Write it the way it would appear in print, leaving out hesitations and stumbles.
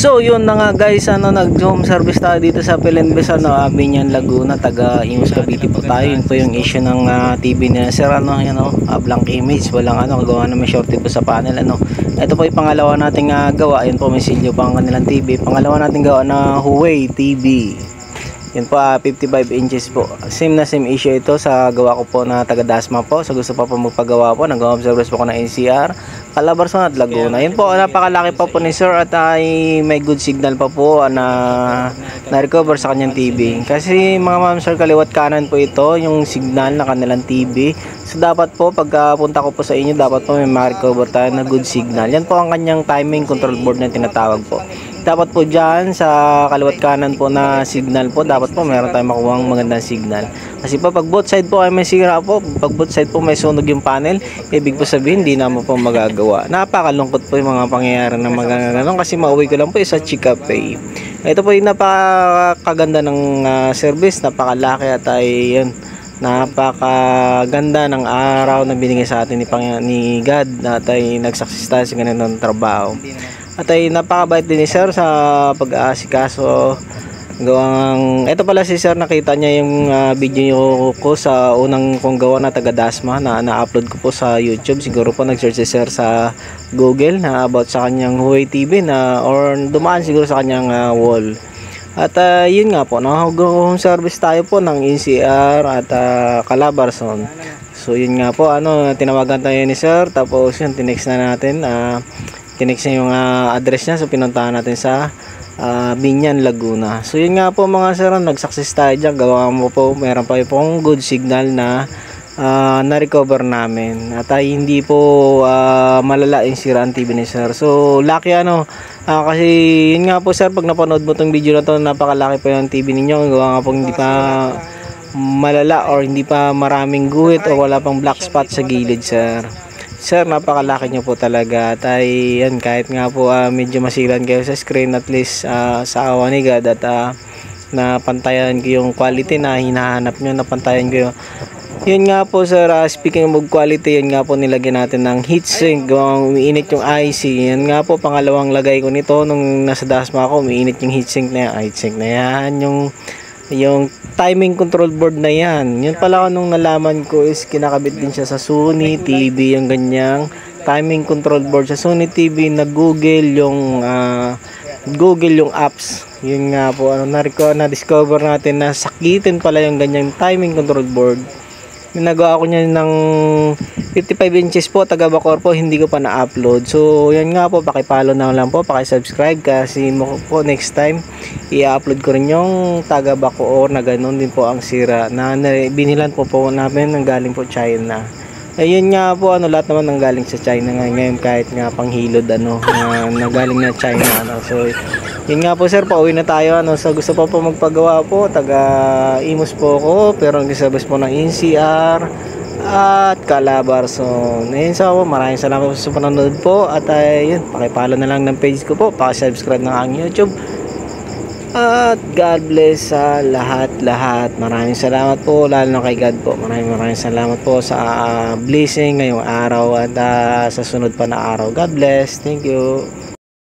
So yun na nga guys, nag-home service tayo dito sa Pelenbes, Binyan, Laguna, taga Imus, Cavite po tayo. Yun po yung issue ng TV na sir, blank image, walang gawa naman shorty po sa panel. Ito po yung pangalawa nating gawa. Yun po, may silyo pa ang kanilang TV. Pangalawa nating gawa na Huawei TV. Yun po, 55 inches po. Same issue ito sa gawa ko po na taga Dasma po. Sa gusto pa po magpagawa po, nag-home service po ko na NCR, Calabarzon at Laguna. Yun po, napakalaki pa po ni sir at may good signal pa po na recover sa kanyang TV. Kasi mga ma'am sir, kaliwat kanan po ito yung signal na kanilang TV. So dapat po, pagpunta ko po sa inyo, dapat po may ma-recover tayo na good signal. Yan po ang kanyang timing control board na tinatawag po. Dapat po dyan sa kaliwat kanan po na signal po, dapat po meron tayong makuha magandang signal. Kasi po pag both side po ay may sira po, pag both side po may sunog yung panel, ibig po sabihin hindi naman po magagawa. Napakalungkot po yung mga pangyayari na magaganon kasi mauwi ko lang po sa Chika Pay. Ito po yung napakaganda ng service, napakalaki at ay yun, napakaganda ng araw na binigay sa atin ni God at ay nagsaksis tayo sa ganitong trabaho. At ay napakabait din ni sir sa pag-aasikaso. Ito pala si sir, nakita niya yung video ko sa unang kong gawa na taga Dasma na upload ko po sa YouTube. Siguro po nag-search si sir sa Google na about sa kanyang Huawei TV or dumaan siguro sa kanyang wall. At yun nga po, home service tayo po ng NCR at Calabarzon. So yun nga po, tinawagan tayo ni sir, tapos yun, tinext na natin, tinext niya yung address niya. So pinuntahan natin sa Binyan, Laguna. So yun nga po mga sir, nag-success tayo dyan. Gawa mo po, meron pa pong good signal na na-recover namin. At hindi po malala yung sira ang TV ni sir. So lucky kasi yun nga po sir, pag napanood mo tong video na to, napakalaki po yung TV ninyo. Gawa nga po hindi pa malala or hindi pa maraming guhit o wala pang black spot sa gilid sir. Sir, napakalaki nyo po talaga. At yan, kahit nga po medyo masilan kayo sa screen, at least sa awa ni God at napantayan ko yung quality na hinahanap nyo, napantayan ko yun nga po sir. Speaking of quality, yun nga po nilagyan natin ng heatsink, umiinit yung IC. Yan nga po, pangalawang lagay ko nito nung nasa Dasma ako, umiinit yung heatsink na yan. Heatsink na yan, yung timing control board na yan. Yun pala nung nalaman ko is kinakabit din siya sa Sony TV, yung ganyang timing control board sa Sony TV na Google yung apps. Yun nga po, na-discover natin na sakitin pala yung ganyang timing control board. Nagawa ko niya ng 55 inches po, taga Bacoor po, hindi ko pa na-upload. So yan nga po, pakipollow na lang po, pakisubscribe kasi mo po next time i-upload ko rin yung taga Bacoor na ganun din po ang sira na binilan po namin ng galing po China. Ayun nga po, lahat naman ng galing sa China ngayon, kahit nga panghilod na galing na China. So yun nga po sir, pauwi na tayo. So gusto pa po magpagawa po, taga Imus po ako, pero nag-service po ng NCR at Calabarzon. Ayun, so maraming salamat po sa panonood po. At yun, pakipollow na lang ng page ko po, pakisubscribe ng aking YouTube. At God bless sa lahat. Maraming salamat po, lalo na kay God po. Maraming salamat po sa blessing ngayong araw at sa sunod pa na araw. God bless. Thank you.